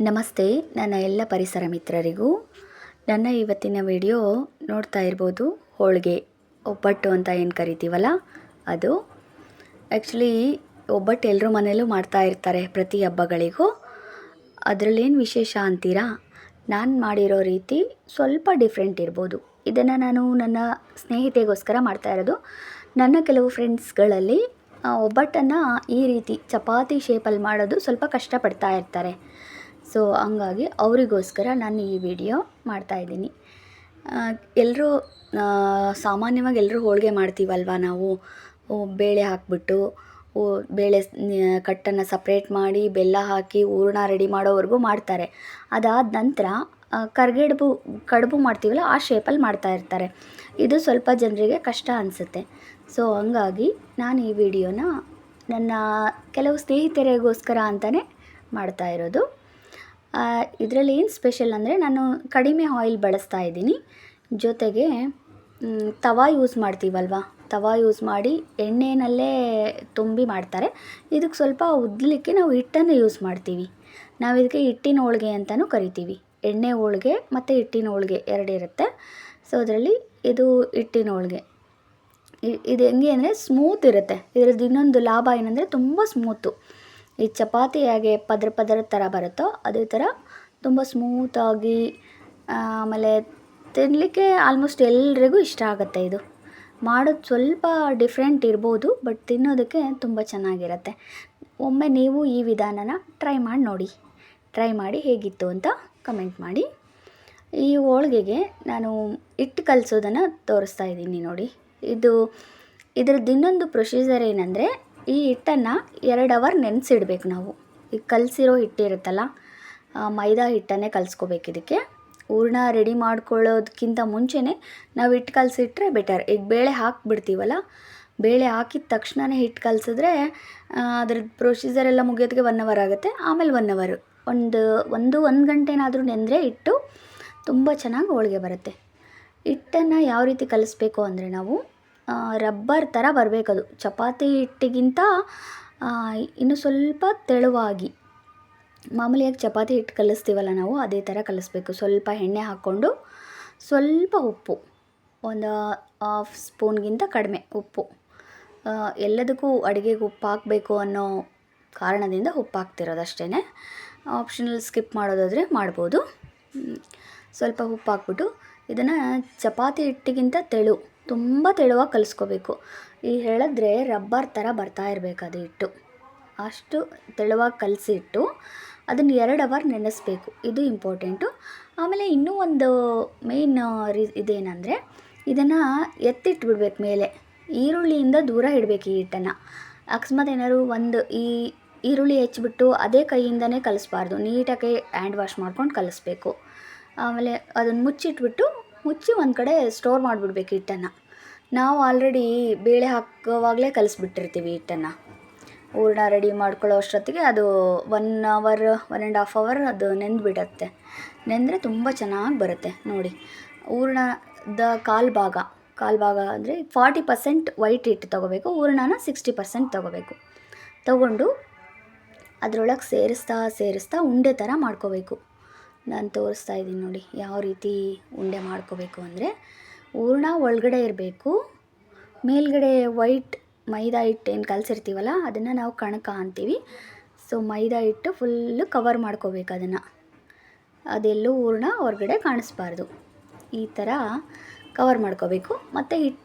ನಮಸ್ತೆ ನನ್ನ ಎಲ್ಲ ಪರಿಸರ ಮಿತ್ರರಿಗೂ. ನನ್ನ ಇವತ್ತಿನ ವಿಡಿಯೋ ನೋಡ್ತಾ ಇರ್ಬೋದು, ಹೋಳಿಗೆ ಒಬ್ಬಟ್ಟು ಅಂತ ಏನು ಕರಿತೀವಲ್ಲ ಅದು. ಆ್ಯಕ್ಚುಲಿ ಒಬ್ಬಟ್ಟು ಎಲ್ಲರ ಮನೆಯಲ್ಲೂ ಮಾಡ್ತಾ ಇರ್ತಾರೆ ಪ್ರತಿ ಹಬ್ಬಗಳಿಗೂ. ಅದರಲ್ಲೇನು ವಿಶೇಷ ಅಂತೀರಾ? ನಾನು ಮಾಡಿರೋ ರೀತಿ ಸ್ವಲ್ಪ ಡಿಫ್ರೆಂಟ್ ಇರ್ಬೋದು. ಇದನ್ನು ನಾನು ನನ್ನ ಸ್ನೇಹಿತೆಗೋಸ್ಕರ ಮಾಡ್ತಾ ಇರೋದು. ನನ್ನ ಕೆಲವು ಫ್ರೆಂಡ್ಸ್ಗಳಲ್ಲಿ ಒಬ್ಬಟ್ಟನ್ನು ಈ ರೀತಿ ಚಪಾತಿ ಶೇಪಲ್ಲಿ ಮಾಡೋದು ಸ್ವಲ್ಪ ಕಷ್ಟಪಡ್ತಾ ಇರ್ತಾರೆ. ಸೊ ಹಂಗಾಗಿ ಅವರಿಗೋಸ್ಕರ ನಾನು ಈ ವಿಡಿಯೋ ಮಾಡ್ತಾಯಿದ್ದೀನಿ. ಎಲ್ಲರೂ ಸಾಮಾನ್ಯವಾಗಿ ಎಲ್ಲರೂ ಹೋಳಿಗೆ ಮಾಡ್ತೀವಲ್ವ ನಾವು. ಬೇಳೆ ಹಾಕಿಬಿಟ್ಟು ಬೇಳೆ ಕಟ್ಟನ್ನು ಸಪ್ರೇಟ್ ಮಾಡಿ ಬೆಲ್ಲ ಹಾಕಿ ಹೂರಣ ರೆಡಿ ಮಾಡೋವರೆಗೂ ಮಾಡ್ತಾರೆ. ಅದಾದ ನಂತರ ಕಡುಬು ಮಾಡ್ತೀವಲ್ಲ ಆ ಶೇಪಲ್ಲಿ ಮಾಡ್ತಾಯಿರ್ತಾರೆ. ಇದು ಸ್ವಲ್ಪ ಜನರಿಗೆ ಕಷ್ಟ ಅನಿಸುತ್ತೆ. ಸೊ ಹಂಗಾಗಿ ನಾನು ಈ ವಿಡಿಯೋನ ನನ್ನ ಕೆಲವು ಸ್ನೇಹಿತರಿಗೋಸ್ಕರ ಅಂತಲೇ ಮಾಡ್ತಾ ಇರೋದು. ಇದರಲ್ಲಿ ಏನು ಸ್ಪೆಷಲ್ ಅಂದರೆ, ನಾನು ಕಡಿಮೆ ಆಯಿಲ್ ಬಳಸ್ತಾ ಇದ್ದೀನಿ. ಜೊತೆಗೆ ತವಾ ಯೂಸ್ ಮಾಡ್ತೀವಲ್ವ, ತವಾ ಯೂಸ್ ಮಾಡಿ ಎಣ್ಣೆನಲ್ಲೇ ತುಂಬಿ ಮಾಡ್ತಾರೆ. ಇದಕ್ಕೆ ಸ್ವಲ್ಪ ಉದ್ದಲಿಕ್ಕೆ ನಾವು ಹಿಟ್ಟನ್ನು ಯೂಸ್ ಮಾಡ್ತೀವಿ. ನಾವು ಇದಕ್ಕೆ ಹಿಟ್ಟಿನ ಹೋಳಿಗೆ ಅಂತಲೂ ಕರಿತೀವಿ. ಎಣ್ಣೆ ಹೋಳಿಗೆ ಮತ್ತು ಹಿಟ್ಟಿನ ಹೋಳಿಗೆ ಎರಡಿರುತ್ತೆ. ಸೊ ಅದರಲ್ಲಿ ಇದು ಹಿಟ್ಟಿನ ಹೋಳಿಗೆ. ಇದು ಹೆಂಗೆ ಅಂದರೆ ಸ್ಮೂತ್ ಇರುತ್ತೆ. ಇದರದ್ದು ಇನ್ನೊಂದು ಲಾಭ ಏನಂದರೆ ತುಂಬ ಸ್ಮೂತು. ಈ ಚಪಾತಿ ಹೇಗೆ ಪದರ ಥರ ಬರುತ್ತೋ ಅದೇ ಥರ ತುಂಬ ಸ್ಮೂತಾಗಿ, ಆಮೇಲೆ ತಿನ್ನಲಿಕ್ಕೆ ಆಲ್ಮೋಸ್ಟ್ ಎಲ್ರಿಗೂ ಇಷ್ಟ ಆಗುತ್ತೆ. ಇದು ಮಾಡೋದು ಸ್ವಲ್ಪ ಡಿಫ್ರೆಂಟ್ ಇರ್ಬೋದು, ಬಟ್ ತಿನ್ನೋದಕ್ಕೆ ತುಂಬ ಚೆನ್ನಾಗಿರುತ್ತೆ. ಒಮ್ಮೆ ನೀವು ಈ ವಿಧಾನನ ಟ್ರೈ ಮಾಡಿ ಹೇಗಿತ್ತು ಅಂತ ಕಮೆಂಟ್ ಮಾಡಿ. ಈ ಹೋಳಿಗೆಗೆ ನಾನು ಹಿಟ್ಟು ಕಲಸೋದನ್ನು ತೋರಿಸ್ತಾ ಇದ್ದೀನಿ ನೋಡಿ. ಇದರದ್ದು ಇನ್ನೊಂದು ಪ್ರೊಸೀಜರ್ ಏನಂದರೆ, ಈ ಹಿಟ್ಟನ್ನು 2 ಅವರ್ ನೆನೆಸಿಡ್ಬೇಕು ನಾವು. ಈಗ ಕಲಸಿರೋ ಹಿಟ್ಟಿರುತ್ತಲ್ಲ, ಮೈದಾ ಹಿಟ್ಟನ್ನೇ ಕಲಿಸ್ಕೋಬೇಕು. ಇದಕ್ಕೆ ಹೂರಣ ರೆಡಿ ಮಾಡ್ಕೊಳ್ಳೋದಕ್ಕಿಂತ ಮುಂಚೆನೇ ನಾವು ಹಿಟ್ಟು ಕಲಸಿಟ್ರೆ ಬೆಟರ್. ಈಗ ಬೇಳೆ ಹಾಕಿಬಿಡ್ತೀವಲ್ಲ, ಬೇಳೆ ಹಾಕಿದ ತಕ್ಷಣವೇ ಹಿಟ್ಟು ಕಲಸಿದ್ರೆ ಅದ್ರದ್ದು ಪ್ರೊಸೀಜರ್ ಎಲ್ಲ ಮುಗಿಯೋದಕ್ಕೆ 1 ಅವರ್ ಆಗುತ್ತೆ. ಆಮೇಲೆ 1 ಅವರ್ ಒಂದು ಗಂಟೆನಾದರೂ ನೆಂದರೆ ಹಿಟ್ಟು ತುಂಬ ಚೆನ್ನಾಗಿ ಹೋಳಿಗೆ ಬರುತ್ತೆ. ಹಿಟ್ಟನ್ನು ಯಾವ ರೀತಿ ಕಲಿಸ್ಬೇಕು ಅಂದರೆ, ನಾವು ರಬ್ಬರ್ ಥರ ಬರಬೇಕದು. ಚಪಾತಿ ಹಿಟ್ಟಿಗಿಂತ ಇನ್ನು ಸ್ವಲ್ಪ ತೆಳುವಾಗಿ, ಮಾಮೂಲಿಯಾಗಿ ಚಪಾತಿ ಹಿಟ್ಟು ಕಲಿಸ್ತೀವಲ್ಲ ನಾವು, ಅದೇ ಥರ ಕಲಿಸ್ಬೇಕು. ಸ್ವಲ್ಪ ಎಣ್ಣೆ ಹಾಕ್ಕೊಂಡು ಸ್ವಲ್ಪ ಉಪ್ಪು, ಒಂದು 1/2 ಸ್ಪೂನ್ಗಿಂತ ಕಡಿಮೆ ಉಪ್ಪು. ಎಲ್ಲದಕ್ಕೂ ಅಡುಗೆಗೆ ಉಪ್ಪು ಹಾಕಬೇಕು ಅನ್ನೋ ಕಾರಣದಿಂದ ಉಪ್ಪು ಹಾಕ್ತಿರೋದು ಅಷ್ಟೇ. ಆಪ್ಷನಲ್ ಸ್ಕಿಪ್ ಮಾಡೋದಾದರೆ ಮಾಡ್ಬೋದು. ಸ್ವಲ್ಪ ಉಪ್ಪು ಹಾಕ್ಬಿಟ್ಟು ಇದನ್ನು ಚಪಾತಿ ಹಿಟ್ಟಿಗಿಂತ ತುಂಬ ತೆಳುವಾಗಿ ಕಲಿಸ್ಕೋಬೇಕು. ಈ ಹೇಳಿದ್ರೆ ರಬ್ಬರ್ ಥರ ಬರ್ತಾ ಇರಬೇಕು ಅದು ಹಿಟ್ಟು. ಅಷ್ಟು ತೆಳುವಾಗಿ ಕಲಸಿಟ್ಟು ಅದನ್ನು 2 ಅವರ್ ನೆನೆಸ್ಬೇಕು. ಇದು ಇಂಪಾರ್ಟೆಂಟು. ಆಮೇಲೆ ಇನ್ನೂ ಒಂದು ಮೇಯ್ನ್ ಇದೇನೆಂದರೆ, ಇದನ್ನು ಎತ್ತಿಟ್ಬಿಡ್ಬೇಕು ಮೇಲೆ. ಈರುಳ್ಳಿಯಿಂದ ದೂರ ಇಡಬೇಕು ಈ ಹಿಟ್ಟನ್ನು. ಅಕಸ್ಮಾತ್ ಏನಾದ್ರು ಈ ಈರುಳ್ಳಿ ಹೆಚ್ಚಿಬಿಟ್ಟು ಅದೇ ಕೈಯಿಂದನೇ ಕಲಿಸ್ಬಾರ್ದು. ನೀಟಾಗಿ ಹ್ಯಾಂಡ್ ವಾಶ್ ಮಾಡ್ಕೊಂಡು ಕಲಿಸ್ಬೇಕು. ಆಮೇಲೆ ಅದನ್ನು ಮುಚ್ಚಿ ಒಂದು ಕಡೆ ಸ್ಟೋರ್ ಮಾಡಿಬಿಡ್ಬೇಕು ಹಿಟ್ಟನ್ನು. ನಾವು ಆಲ್ರೆಡಿ ಬೇಳೆ ಹಾಕೋವಾಗಲೇ ಕಲಿಸ್ಬಿಟ್ಟಿರ್ತೀವಿ ಹಿಟ್ಟನ್ನು. ಹೂರಣ ರೆಡಿ ಮಾಡ್ಕೊಳ್ಳೋ ಅಷ್ಟೊತ್ತಿಗೆ ಅದು 1 ಅವರ್ 1.5 ಅವರ್ ಅದು ನೆಂದುಬಿಡತ್ತೆ. ನೆಂದರೆ ತುಂಬ ಚೆನ್ನಾಗಿ ಬರುತ್ತೆ ನೋಡಿ. ಹೂರಣದ ಕಾಲು ಭಾಗ ಅಂದರೆ 40% ವೈಟ್ ಹಿಟ್ಟು ತೊಗೋಬೇಕು. ಹೂರಣನ 60% ತೊಗೋಬೇಕು. ತೊಗೊಂಡು ಅದರೊಳಗೆ ಸೇರಿಸ್ತಾ ಉಂಡೆ ಥರ ಮಾಡ್ಕೋಬೇಕು. ನಾನು ತೋರಿಸ್ತಾ ಇದ್ದೀನಿ ನೋಡಿ ಯಾವ ರೀತಿ ಉಂಡೆ ಮಾಡ್ಕೋಬೇಕು ಅಂದರೆ, ಹೂರಣ ಒಳಗಡೆ ಇರಬೇಕು, ಮೇಲ್ಗಡೆ ವೈಟ್ ಮೈದಾ ಹಿಟ್ಟು ಏನು ಕಲಸಿರ್ತೀವಲ್ಲ ಅದನ್ನು ನಾವು ಕಣಕ ಅಂತೀವಿ. ಸೊ ಮೈದಾ ಹಿಟ್ಟು ಫುಲ್ಲು ಕವರ್ ಮಾಡ್ಕೋಬೇಕು ಅದನ್ನು. ಅದೆಲ್ಲೂ ಹೂರಣ ಹೊರಗಡೆ ಕಾಣಿಸ್ಬಾರ್ದು. ಈ ಥರ ಕವರ್ ಮಾಡ್ಕೋಬೇಕು. ಮತ್ತು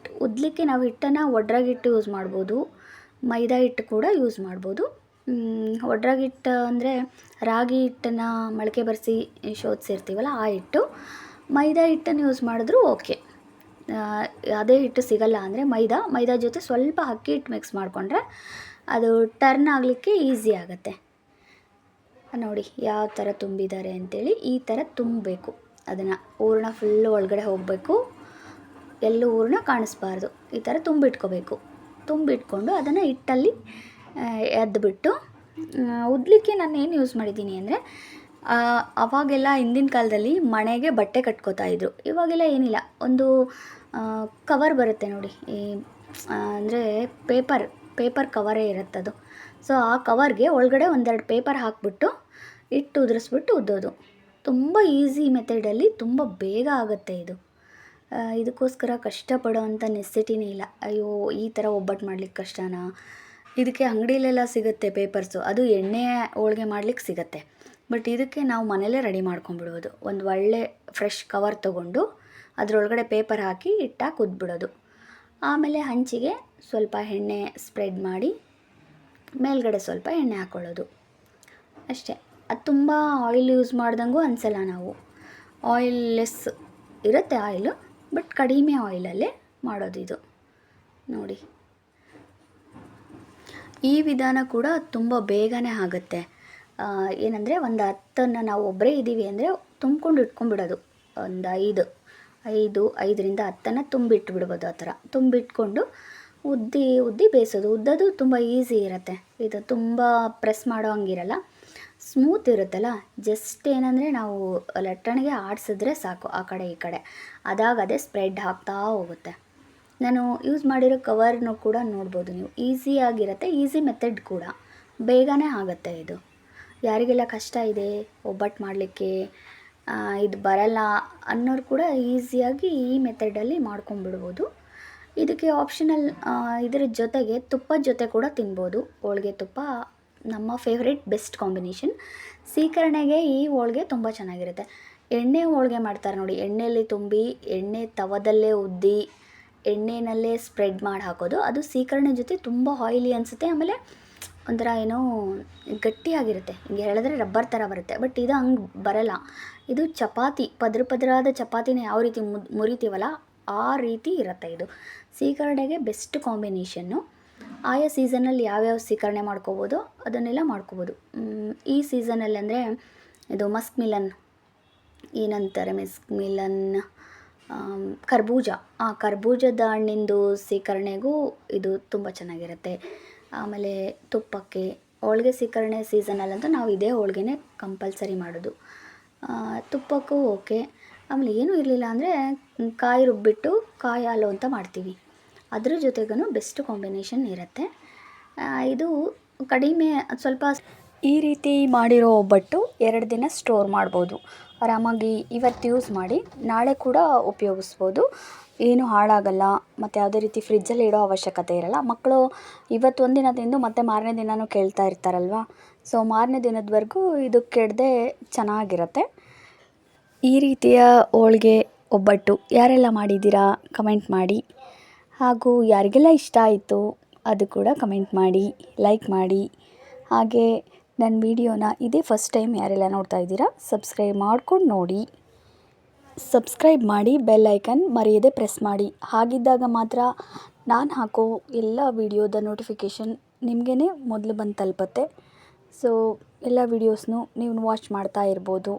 ಉದ್ದಲಿಕ್ಕೆ ನಾವು ಹಿಟ್ಟನ್ನು ಒಡ್ರಾಗಿಟ್ಟು ಯೂಸ್ ಮಾಡ್ಬೋದು, ಮೈದಾ ಹಿಟ್ಟು ಕೂಡ ಯೂಸ್ ಮಾಡ್ಬೋದು. ಒಡ್ರಾಗಿಟ್ಟು ಅಂದರೆ ರಾಗಿ ಹಿಟ್ಟನ್ನು ಮೊಳಕೆ ಬರೆಸಿ ಶೋಧಿಸಿರ್ತೀವಲ್ಲ ಆ ಹಿಟ್ಟು. ಮೈದಾ ಹಿಟ್ಟನ್ನು ಯೂಸ್ ಮಾಡಿದ್ರೂ ಓಕೆ. ಅದೇ ಹಿಟ್ಟು ಸಿಗಲ್ಲ ಅಂದರೆ ಮೈದಾ ಜೊತೆ ಸ್ವಲ್ಪ ಅಕ್ಕಿ ಹಿಟ್ಟು ಮಿಕ್ಸ್ ಮಾಡಿಕೊಂಡ್ರೆ ಅದು ಟರ್ನ್ ಆಗಲಿಕ್ಕೆ ಈಸಿ ಆಗುತ್ತೆ. ನೋಡಿ ಯಾವ ಥರ ತುಂಬಿದ್ದಾರೆ ಅಂಥೇಳಿ. ಈ ಥರ ತುಂಬಬೇಕು ಅದನ್ನು. ಹೂರಣ ಫುಲ್ಲು ಒಳಗಡೆ ಹೋಗಬೇಕು, ಎಲ್ಲೂ ಹೂರಣ ಕಾಣಿಸ್ಬಾರ್ದು. ಈ ಥರ ತುಂಬಿಟ್ಕೊಂಡು ಅದನ್ನು ಹಿಟ್ಟಲ್ಲಿ ಎದ್ದುಬಿಟ್ಟು ಉದ್ದಲಿಕ್ಕೆ ನಾನು ಏನು ಯೂಸ್ ಮಾಡಿದ್ದೀನಿ ಅಂದರೆ, ಅವಾಗೆಲ್ಲ ಹಿಂದಿನ ಕಾಲದಲ್ಲಿ ಮಣೆಗೆ ಬಟ್ಟೆ ಕಟ್ಕೋತಾಯಿದ್ರು. ಇವಾಗೆಲ್ಲ ಏನಿಲ್ಲ, ಒಂದು ಕವರ್ ಬರುತ್ತೆ ನೋಡಿ, ಈ ಅಂದರೆ ಪೇಪರ್ ಕವರೇ ಇರುತ್ತದು. ಸೊ ಆ ಕವರ್ಗೆ ಒಳಗಡೆ 1-2 ಪೇಪರ್ ಹಾಕ್ಬಿಟ್ಟು ಇಟ್ಟು ಉದುರಿಸ್ಬಿಟ್ಟು ಉದ್ದೋದು. ತುಂಬ ಈಸಿ ಮೆಥಡಲ್ಲಿ ತುಂಬ ಬೇಗ ಆಗುತ್ತೆ ಇದು. ಇದಕ್ಕೋಸ್ಕರ ಕಷ್ಟಪಡೋ ಅಂಥ ನೆಸ್ಸಿಟಿನೇ ಇಲ್ಲ. ಅಯ್ಯೋ ಈ ಥರ ಒಬ್ಬಟ್ಟು ಮಾಡ್ಲಿಕ್ಕೆ ಕಷ್ಟನಾ, ಇದಕ್ಕೆ ಅಂಗಡಿಲೆಲ್ಲ ಸಿಗುತ್ತೆ ಪೇಪರ್ಸು, ಅದು ಎಣ್ಣೆ ಹೋಳ್ಗೆ ಮಾಡ್ಲಿಕ್ಕೆ ಸಿಗುತ್ತೆ. ಬಟ್ ಇದಕ್ಕೆ ನಾವು ಮನೇಲೇ ರೆಡಿ ಮಾಡ್ಕೊಂಬಿಡ್ಬೋದು. ಒಂದು ಒಳ್ಳೆ ಫ್ರೆಶ್ ಕವರ್ ತೊಗೊಂಡು ಅದರೊಳಗಡೆ ಪೇಪರ್ ಹಾಕಿ ಇಟ್ಟಾಕಿ ಉದ್ಬಿಡೋದು. ಆಮೇಲೆ ಹಂಚಿಗೆ ಸ್ವಲ್ಪ ಎಣ್ಣೆ ಸ್ಪ್ರೆಡ್ ಮಾಡಿ ಮೇಲ್ಗಡೆ ಸ್ವಲ್ಪ ಎಣ್ಣೆ ಹಾಕ್ಕೊಳ್ಳೋದು ಅಷ್ಟೇ. ಅದು ತುಂಬ ಆಯಿಲ್ ಯೂಸ್ ಮಾಡ್ದಂಗೂ ಅನಿಸಲ್ಲ. ನಾವು ಆಯಿಲ್ ಲೆಸ್ ಇರುತ್ತೆ ಆಯಿಲು, ಬಟ್ ಕಡಿಮೆ ಆಯಿಲಲ್ಲೇ ಮಾಡೋದು ಇದು ನೋಡಿ. ಈ ವಿಧಾನ ಕೂಡ ತುಂಬ ಬೇಗನೆ ಆಗುತ್ತೆ. ಏನಂದರೆ ಒಂದು 10 ನಾವು ಒಬ್ಬರೇ ಇದ್ದೀವಿ ಅಂದರೆ ತುಂಬ್ಕೊಂಡು ಇಟ್ಕೊಂಡ್ಬಿಡೋದು. ಒಂದು 5ರಿಂದ 10 ತುಂಬಿಟ್ಬಿಡ್ಬೋದು. ಆ ಥರ ತುಂಬಿಟ್ಕೊಂಡು ಉದ್ದಿ ಬೇಯಿಸೋದು. ಉದ್ದೋದು ತುಂಬ ಈಸಿ ಇರುತ್ತೆ. ಇದು ತುಂಬ ಪ್ರೆಸ್ ಮಾಡೋ ಹಂಗಿರಲ್ಲ, ಸ್ಮೂತ್ ಇರುತ್ತಲ್ಲ. ಜಸ್ಟ್ ಏನಂದರೆ ನಾವು ಲಟ್ಟಣಿಗೆ ಆಡಿಸಿದ್ರೆ ಸಾಕು ಆ ಕಡೆ ಈ ಕಡೆ, ಅದೇ ಸ್ಪ್ರೆಡ್ ಆಗ್ತಾ ಹೋಗುತ್ತೆ. ನಾನು ಯೂಸ್ ಮಾಡಿರೋ ಕವರ್ನು ಕೂಡ ನೋಡ್ಬೋದು ನೀವು. ಈಸಿಯಾಗಿರುತ್ತೆ, ಈಸಿ ಮೆಥಡ್ ಕೂಡ, ಬೇಗನೆ ಆಗುತ್ತೆ ಇದು. ಯಾರಿಗೆಲ್ಲ ಕಷ್ಟ ಇದೆ ಒಬ್ಬಟ್ಟು ಮಾಡಲಿಕ್ಕೆ, ಇದು ಬರಲ್ಲ ಅನ್ನೋರು ಕೂಡ ಈಸಿಯಾಗಿ ಈ ಮೆಥಡಲ್ಲಿ ಮಾಡ್ಕೊಂಬಿಡ್ಬೋದು. ಇದಕ್ಕೆ ಆಪ್ಷನಲ್ ಇದರ ಜೊತೆಗೆ ತುಪ್ಪದ ಜೊತೆ ಕೂಡ ತಿನ್ಬೋದು. ಹೋಳ್ಗೆ ತುಪ್ಪ ನಮ್ಮ ಫೇವ್ರೇಟ್ ಬೆಸ್ಟ್ ಕಾಂಬಿನೇಷನ್. ಸೀಕರಣೆಗೆ ಈ ಹೋಳ್ಗೆ ತುಂಬ ಚೆನ್ನಾಗಿರುತ್ತೆ. ಎಣ್ಣೆ ಹೋಳ್ಗೆ ಮಾಡ್ತಾರೆ ನೋಡಿ, ಎಣ್ಣೆಯಲ್ಲಿ ತುಂಬಿ ಎಣ್ಣೆ ತವದಲ್ಲೇ ಉದ್ದಿ ಎಣ್ಣೆನಲ್ಲೇ ಸ್ಪ್ರೆಡ್ ಮಾಡಿ ಹಾಕೋದು. ಅದು ಸೀಕರಣೆ ಜೊತೆ ತುಂಬ ಆಯಿಲಿ ಅನಿಸುತ್ತೆ. ಆಮೇಲೆ ಒಂಥರ ಏನೋ ಗಟ್ಟಿಯಾಗಿರುತ್ತೆ, ಹಿಂಗೆ ಹೇಳಿದ್ರೆ ರಬ್ಬರ್ ಥರ ಬರುತ್ತೆ. ಬಟ್ ಇದು ಹಂಗೆ ಬರಲ್ಲ. ಇದು ಚಪಾತಿ, ಪದರಾದ ಚಪಾತಿನ ಯಾವ ರೀತಿ ಮುರಿತೀವಲ್ಲ ಆ ರೀತಿ ಇರುತ್ತೆ ಇದು. ಸೀಕರಣೆಗೆ ಬೆಸ್ಟ್ ಕಾಂಬಿನೇಷನ್ನು. ಆಯಾ ಸೀಸನಲ್ಲಿ ಯಾವ್ಯಾವ ಸೀಕರಣೆ ಮಾಡ್ಕೋಬೋದು ಅದನ್ನೆಲ್ಲ ಮಾಡ್ಕೋಬೋದು. ಈ ಸೀಸನಲ್ಲಿ ಅಂದರೆ ಇದು ಮಸ್ಕ್ ಮಿಲನ್ ಏನಂತಾರೆ, ಮಸ್ಕ್ ಮಿಲನ್ ಕರ್ಬೂಜದ ಹಣ್ಣಿಂದು ಸೀಕರಣೆಗೂ ಇದು ತುಂಬ ಚೆನ್ನಾಗಿರುತ್ತೆ. ಆಮೇಲೆ ತುಪ್ಪಕ್ಕೆ ಹೋಳ್ಗೆ ಸೀಕರಣೆ ಸೀಸನಲ್ಲಂತೂ ನಾವು ಇದೇ ಹೋಳ್ಗೆನೇ ಕಂಪಲ್ಸರಿ ಮಾಡೋದು. ತುಪ್ಪಕ್ಕೂ ಓಕೆ. ಆಮೇಲೆ ಏನೂ ಇರಲಿಲ್ಲ ಅಂದರೆ ಕಾಯಿ ರುಬ್ಬಿಟ್ಟು ಕಾಯಿ ಹಾಲು ಅಂತ ಮಾಡ್ತೀವಿ, ಅದ್ರ ಜೊತೆಗೂ ಬೆಸ್ಟ್ ಕಾಂಬಿನೇಷನ್ ಇರುತ್ತೆ. ಇದು ಕಡಿಮೆ ಸ್ವಲ್ಪ ಈ ರೀತಿ ಮಾಡಿರೋ ಒಬ್ಬಟ್ಟು 2 ದಿನ ಸ್ಟೋರ್ ಮಾಡ್ಬೋದು ಆರಾಮಾಗಿ. ಇವತ್ತು ಯೂಸ್ ಮಾಡಿ ನಾಳೆ ಕೂಡ ಉಪಯೋಗಿಸ್ಬೋದು, ಏನು ಹಾಳಾಗಲ್ಲ. ಮತ್ತು ಯಾವುದೇ ರೀತಿ ಫ್ರಿಜ್ಜಲ್ಲಿ ಇಡೋ ಅವಶ್ಯಕತೆ ಇರಲ್ಲ. ಮಕ್ಕಳು ಇವತ್ತು ಒಂದಿನ ತಿಂದು ಮತ್ತೆ ಮಾರನೇ ದಿನವೂ ಕೇಳ್ತಾ ಇರ್ತಾರಲ್ವ, ಸೊ ಮಾರನೇ ದಿನದವರೆಗೂ ಇದು ಕೆಡದೆ ಚೆನ್ನಾಗಿರುತ್ತೆ. ಈ ರೀತಿಯ ಹೋಳ್ಗೆ ಒಬ್ಬಟ್ಟು ಯಾರೆಲ್ಲ ಮಾಡಿದ್ದೀರಾ ಕಮೆಂಟ್ ಮಾಡಿ. ಹಾಗೂ ಯಾರಿಗೆಲ್ಲ ಇಷ್ಟ ಆಯಿತು ಅದು ಕೂಡ ಕಮೆಂಟ್ ಮಾಡಿ, ಲೈಕ್ ಮಾಡಿ. ಹಾಗೆ ನನ್ನ ವಿಡಿಯೋನ ಇದೇ ಫಸ್ಟ್ ಟೈಮ್ ಯಾರೆಲ್ಲ ನೋಡ್ತಾ ಇದ್ದೀರಾ ಸಬ್ಸ್ಕ್ರೈಬ್ ಮಾಡ್ಕೊಂಡು ನೋಡಿ. ಸಬ್ಸ್ಕ್ರೈಬ್ ಮಾಡಿ, ಬೆಲ್ ಐಕನ್ ಮರೆಯದೆ ಪ್ರೆಸ್ ಮಾಡಿ. ಹಾಗಿದ್ದಾಗ ಮಾತ್ರ ನಾನು ಹಾಕೋ ಎಲ್ಲ ವಿಡಿಯೋದ ನೋಟಿಫಿಕೇಷನ್ ನಿಮಗೇ ಮೊದಲು ಬಂದು ತಲುಪುತ್ತೆ. ಸೊ ಎಲ್ಲ ವೀಡಿಯೋಸ್ನು ನೀವು ವಾಚ್ ಮಾಡ್ತಾ ಇರ್ಬೋದು.